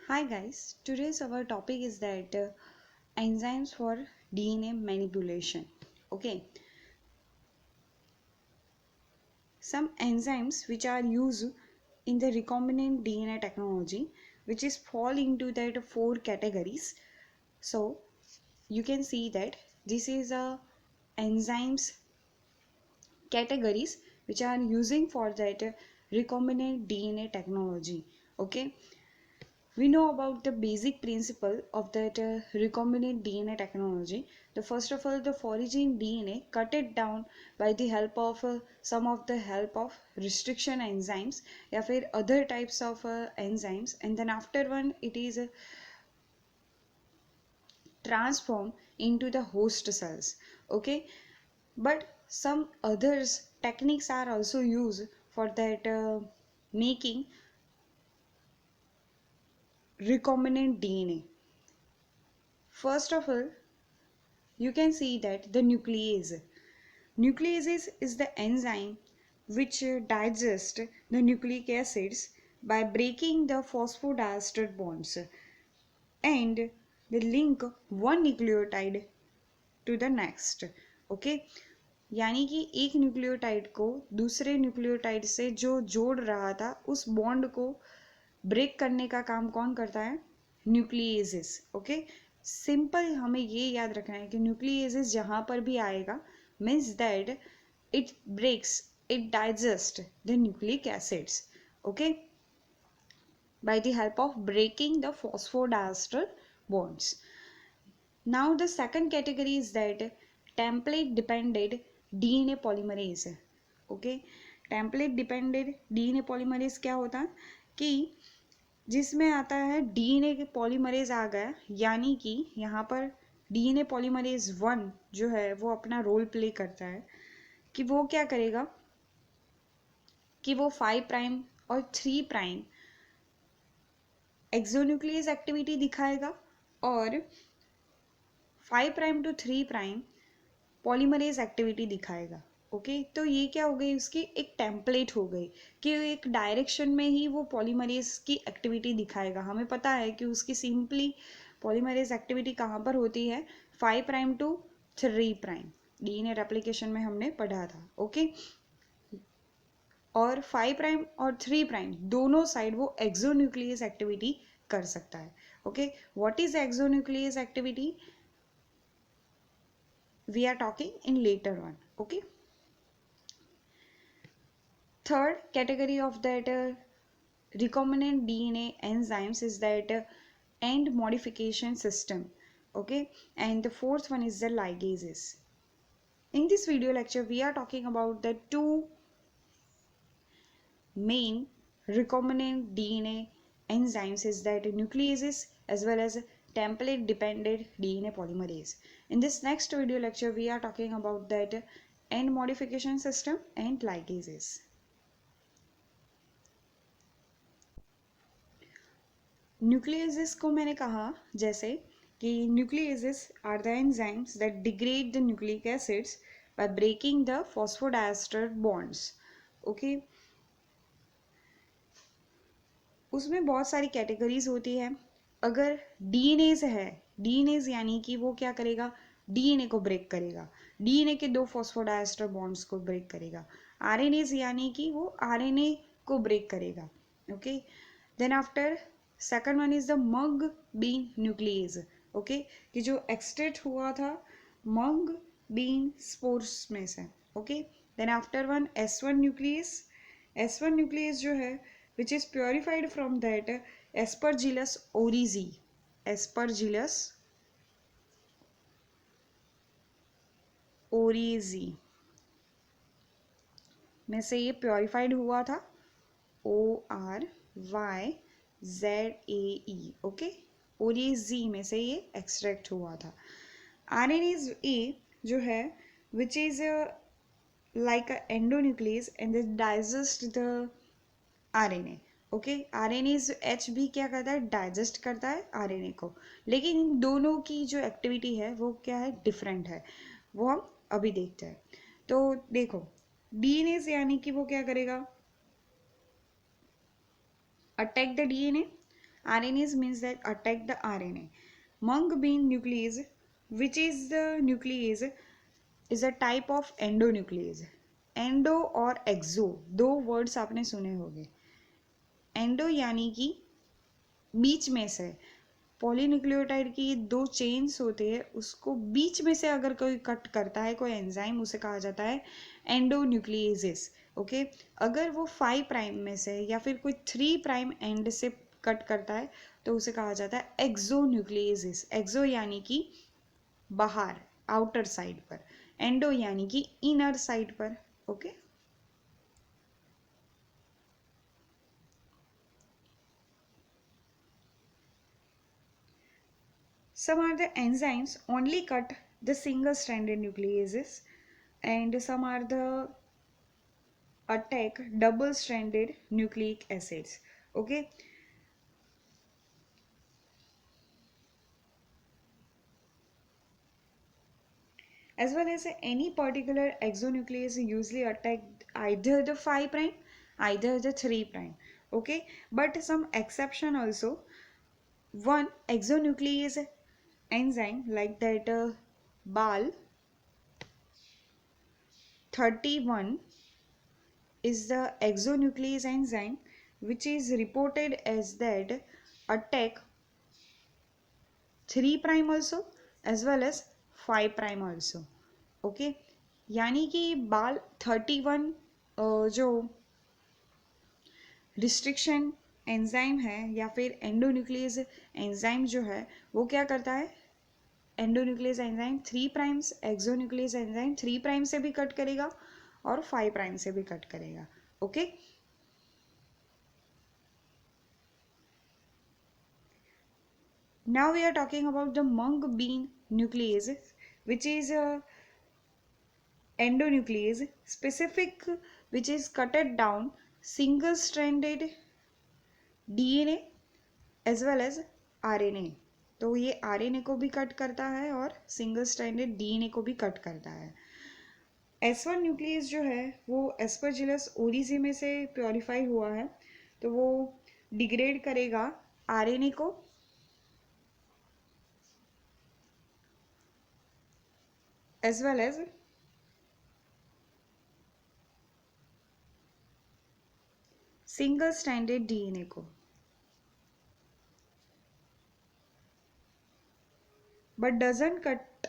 Hi guys, today's our topic is that enzymes for DNA manipulation. Okay, some enzymes which are used in the recombinant DNA technology, which is fall into that four categories. So you can see that this is a enzymes categories which are using for that recombinant DNA technology. Okay, we know about the basic principle of that recombinant DNA technology. The first of all, the foraging DNA cut it down by the help of some of the help of restriction enzymes या फिर other types of enzymes, and then after one it is transformed into the host cells. Okay, but some others techniques are also used for that making recombinant DNA. First of all, you can see that the nuclease is the enzyme which digests the nucleic acids by breaking the phosphodiester bonds and they link one nucleotide to the next. Okay, यानी कि एक nucleotide को दूसरे nucleotide से जो जोड़ रहा था उस बॉन्ड को ब्रेक करने का काम कौन करता है? न्यूक्लिएजेस. ओके, सिंपल हमें ये याद रखना है कि न्यूक्लिएजेस जहाँ पर भी आएगा means that it breaks, it digest the nucleic acids. Okay, by the help of breaking the phosphodiester bonds. Now the second category is that template dependent DNA polymerase. Okay, template dependent DNA polymerase क्या होता है कि जिसमें आता है DNA के polymerase आ गया, यानी कि यहाँ पर डीएनए पॉलीमरेज 1 जो है वो अपना रोल प्ले करता है कि वो क्या करेगा कि वो 5 प्राइम और 3 प्राइम एक्सोन्यूक्लियस एक्टिविटी दिखाएगा और 5 prime to 3 prime polymerase activity दिखाएगा. ओके, तो ये क्या हो गई, उसकी एक टेम्पलेट हो गई कि एक डायरेक्शन में ही वो पॉलीमरेज की एक्टिविटी दिखाएगा. हमें पता है कि उसकी सिंपली पॉलीमरेज एक्टिविटी कहाँ पर होती है? 5 prime to 3 prime DNA replication में हमने पढ़ा था. ओके, और 5 प्राइम और 3 प्राइम दोनों साइड वो एक्सोन्यूक्लियस एक्टिविटी कर सकता है. Okay, what is exonuclease activity? We are talking in later one. Okay, third category of that recombinant DNA enzymes is that end modification system. Okay, and the fourth one is the ligases. In this video lecture we are talking about the two main recombinant DNA enzymes is that nucleases as well as template dependent DNA polymerase. In this next video lecture we are talking about that end modification system and ligases. Nucleases को मैंने कहा जैसे कि nucleases are the enzymes that degrade the nucleic acids by breaking the phosphodiester bonds. Okay, उसमें बहुत सारी categories होती है. अगर डीएनएज है, डीएनएज यानी कि वो क्या करेगा? डीएनए को ब्रेक करेगा, डीएनए के दो फॉस्फोडाइस्टर बॉन्ड्स को ब्रेक करेगा. आरएनएज यानी कि वो आरएनए को ब्रेक करेगा. Okay, then after second one is the mung bean nuclease. Okay, कि जो एक्सट्रैक्ट हुआ था मग बीन स्पोर्स में से. Okay, then after one S1 nucleus. S1 nucleus जो है which is purified from that Aspergillus oryzae. Aspergillus oryzae में से ये प्योरीफाइड हुआ था ORYZAE. ओके, ओरिजी में से ये एक्सट्रैक्ट हुआ था. RNase A जो है which is like a endonuclease and it digest the RNA. Okay, RNase H भी क्या करता है? डाइजेस्ट करता है RNA को. लेकिन इन दोनों की जो एक्टिविटी है वो क्या है? डिफरेंट है. वो हम अभी देखते हैं. तो देखो, डीएनए यानी कि वो क्या करेगा? Attack the DNA RNAs means that attack the RNA. Mung bean nuclease, which is the nuclease, is a type of endonuclease. Endo और एक्सो दो वर्ड्स आपने सुने होंगे. एंडो यानी कि बीच में से. पॉलीन्यूक्लियोटाइड की दो चेन्स होते हैं, उसको बीच में से अगर कोई कट करता है, कोई एंजाइम, उसे कहा जाता है एंडोन्यूक्लिएसिस. ओके, अगर वो 5 प्राइम में से या फिर कोई 3 प्राइम एंड से कट करता है तो उसे कहा जाता है एक्सोन्यूक्लिएसिस. एक्सो यानी कि बाहर, आउटर साइड पर. एंडो यानी कि इनर साइड पर. Okay, some are the enzymes only cut the single stranded nucleases, and some are the attack double stranded nucleic acids. Okay, as well as any particular exonuclease usually attack either the 5 prime, either the 3 prime. Okay, but some exception also. One exonuclease enzyme like that BAL 31 is the exonuclease enzyme which is reported as that attack 3 prime also as well as 5 prime also. Okay, यानी कि बाल 31 जो restriction enzyme है या फिर endonuclease enzyme जो है वो क्या करता है. Endonuclease enzyme 3 primes, exonuclease enzyme 3 prime से भी कट करेगा और 5 प्राइम से भी कट करेगा. Okay, now we are talking about the mung bean nuclease, which is a endonuclease specific, which is cutted down single stranded DNA as well as RNA. तो ये RNA को भी कट करता है और सिंगल स्ट्रैंडेड DNA को भी cut करता है. S1 न्यूक्लियस जो है वो एस्परजिलस ओरिजी में से प्योरीफाई हुआ है, तो वो डिग्रेड करेगा RNA को as well as single stranded DNA को. But doesn't cut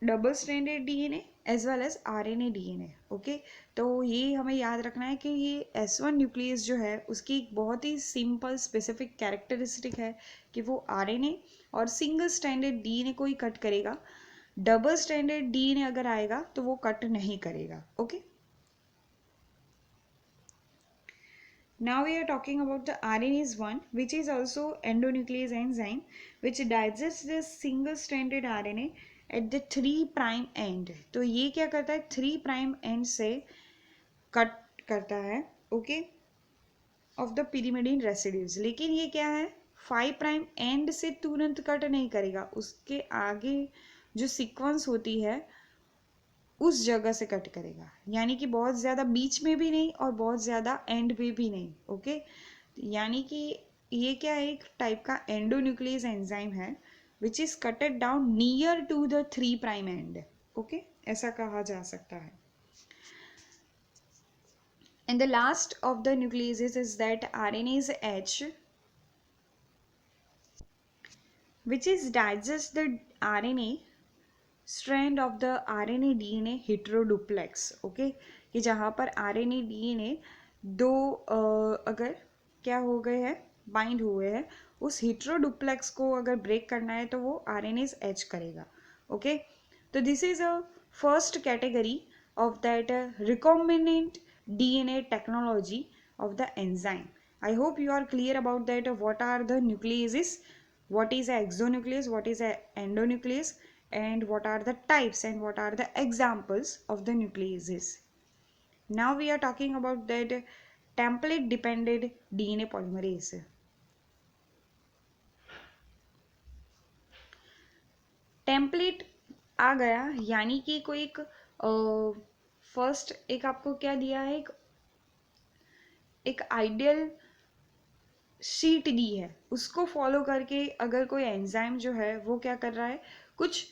double stranded DNA as well as RNA DNA. Okay, तो ये हमें याद रखना है कि ये S1 न्यूक्लियस जो है उसकी एक बहुत ही सिंपल स्पेसिफिक कैरेक्टरिस्टिक है कि वो RNA और सिंगल स्ट्रैंडेड DNA को ही कट करेगा. डबल स्ट्रैंडेड DNA अगर आएगा तो वो कट नहीं करेगा. Okay, now we are talking about the RNase 1, which is also endonuclease enzyme which digests the single stranded RNA at the 3 prime end. तो ये क्या करता है, 3 prime end से कट करता है. Okay, of the pyrimidine residues. लेकिन ये क्या है, 5 प्राइम एंड से तुरंत कट नहीं करेगा, उसके आगे जो सीक्वेंस होती है उस जगह से कट करेगा. यानी कि बहुत ज़्यादा बीच में भी नहीं और बहुत ज़्यादा एंड पे भी नहीं. ओके, यानी कि ये क्या है, एक टाइप का एंडोन्यूक्लियस एंजाइम है which is cutted down near to the 3 prime end. Okay, ऐसा कहा जा सकता है. And the last of the nucleases is that RNase H, which is digest the RNA strand of the RNA DNA heteroduplex. Okay, कि जहाँ पर RNA DNA दो अगर क्या हो गए हैं, बाइंड हुए हैं, उस heteroduplex को अगर ब्रेक करना है तो वो RNase H करेगा. ओके, तो this is a first category of that recombinant DNA technology of the enzyme. I hope you are clear about that. What are the nucleases, what is a exonuclease, what is a endonuclease, and what are the types and what are the examples of the nucleases. Now we are talking about that template dependent DNA polymerase. Template आ गया यानी कि कोई एक first एक आपको क्या दिया है, एक आइडियल शीट दी है उसको फॉलो करके अगर कोई एंजाइम जो है वो क्या कर रहा है, कुछ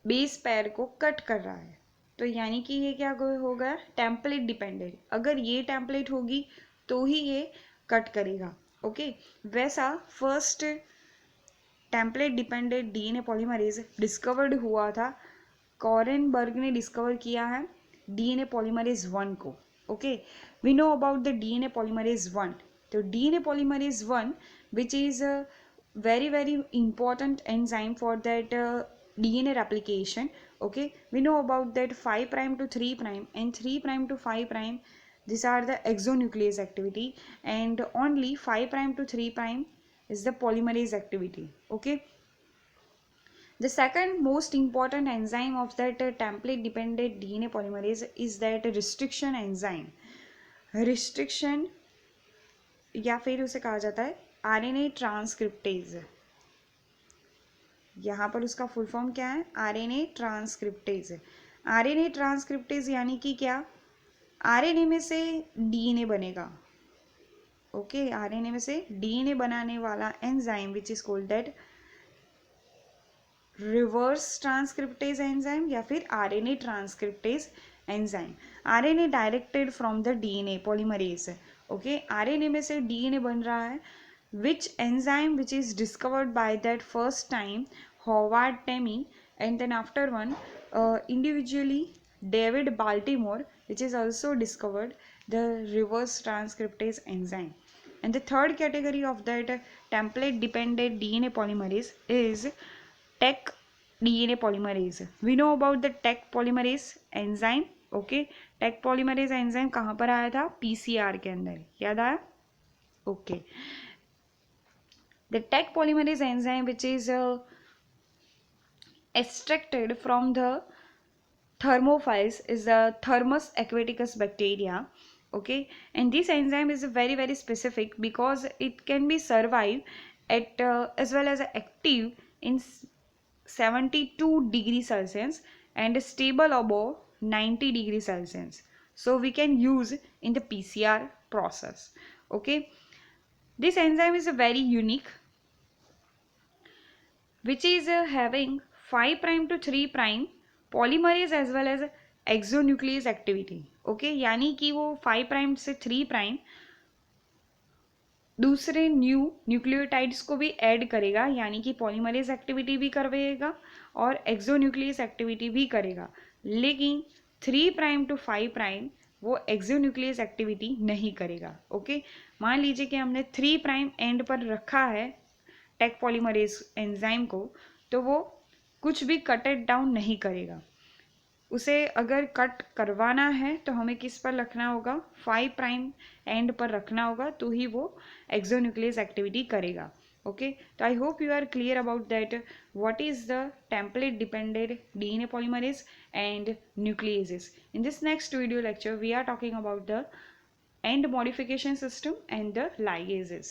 बेस पेयर को कट कर रहा है, तो यानी कि ये क्या होगा, टेम्पलेट डिपेंडेंट। अगर ये टेम्पलेट होगी तो ही ये कट करेगा। ओके, वैसा first template dependent DNA polymerase discovered हुआ था, कॉरेनबर्ग ने डिस्कवर किया है डीएनए पॉलीमरेज 1 को। Okay, we know about the DNA polymerase 1। तो DNA polymerase 1 which is very very important enzyme for that DNA replication. Okay, we know about that 5 prime to 3 prime and 3 prime to 5 prime, these are the exonuclease activity, and only 5 prime to 3 prime is the polymerase activity. Okay, the second most important enzyme of that template dependent DNA polymerase is that restriction enzyme. Restriction या फिर उसे कहा जाता है RNA transcriptase. यहाँ पर उसका full form क्या है, आरएनए ट्रांसक्रिप्टेज। आरएनए ट्रांसक्रिप्टेज यानी कि क्या, आरएनए में से डीएनए बनेगा। ओके, आरएनए में से डीएनए बनाने वाला enzyme which is called that reverse transcriptase enzyme या फिर RNA transcriptase enzyme. RNA directed from the DNA polymerase. Okay, RNA में से डीएनए बन रहा है, which enzyme which is discovered by that first time Howard Tammy, and then after one individually David Baltimore, which is also discovered the reverse transcriptase enzyme. And the third category of that template dependent DNA polymerase is Tec DNA polymerase. We know about the Tec polymerase enzyme. Okay, Tec polymerase enzyme कहाँ पर आया था, PCR के अंदर, याद आया? Okay, the Tec polymerase enzyme which is extracted from the thermophiles is the Thermus aquaticus bacteria. Okay, and this enzyme is very very specific because it can be survive at as well as active in 72 degrees Celsius and stable above 90 degrees Celsius, so we can use in the PCR process. Okay, this enzyme is very unique, which is having 5 prime to 3 prime polymerase as well as exonuclease activity. Okay, यानी कि वो 5 prime से 3 prime दूसरे nucleotides को भी add करेगा, यानी कि पॉलीमरेज एक्टिविटी भी करेगा और एक्सोन्यूक्लियस एक्टिविटी भी करेगा, लेकिन 3 प्राइम टू 5 प्राइम वो एक्सोन्यूक्लियस एक्टिविटी नहीं करेगा। ओके, मान लीजिए कि हमने 3 प्राइम एंड पर रखा है टेक पॉलीमरेज एंजाइम को, तो वो कुछ भी कट इट डाउन नहीं करेगा। उसे अगर कट करवाना है तो हमें किस पर रखना होगा, 5 प्राइम एंड पर रखना होगा, तो ही वो एक्सोन्यूक्लियस एक्टिविटी करेगा। ओके, तो I hope you are clear about that what is the template dependent DNA polymerase and nucleases. In this next video lecture we are talking about the end modification system and the ligases.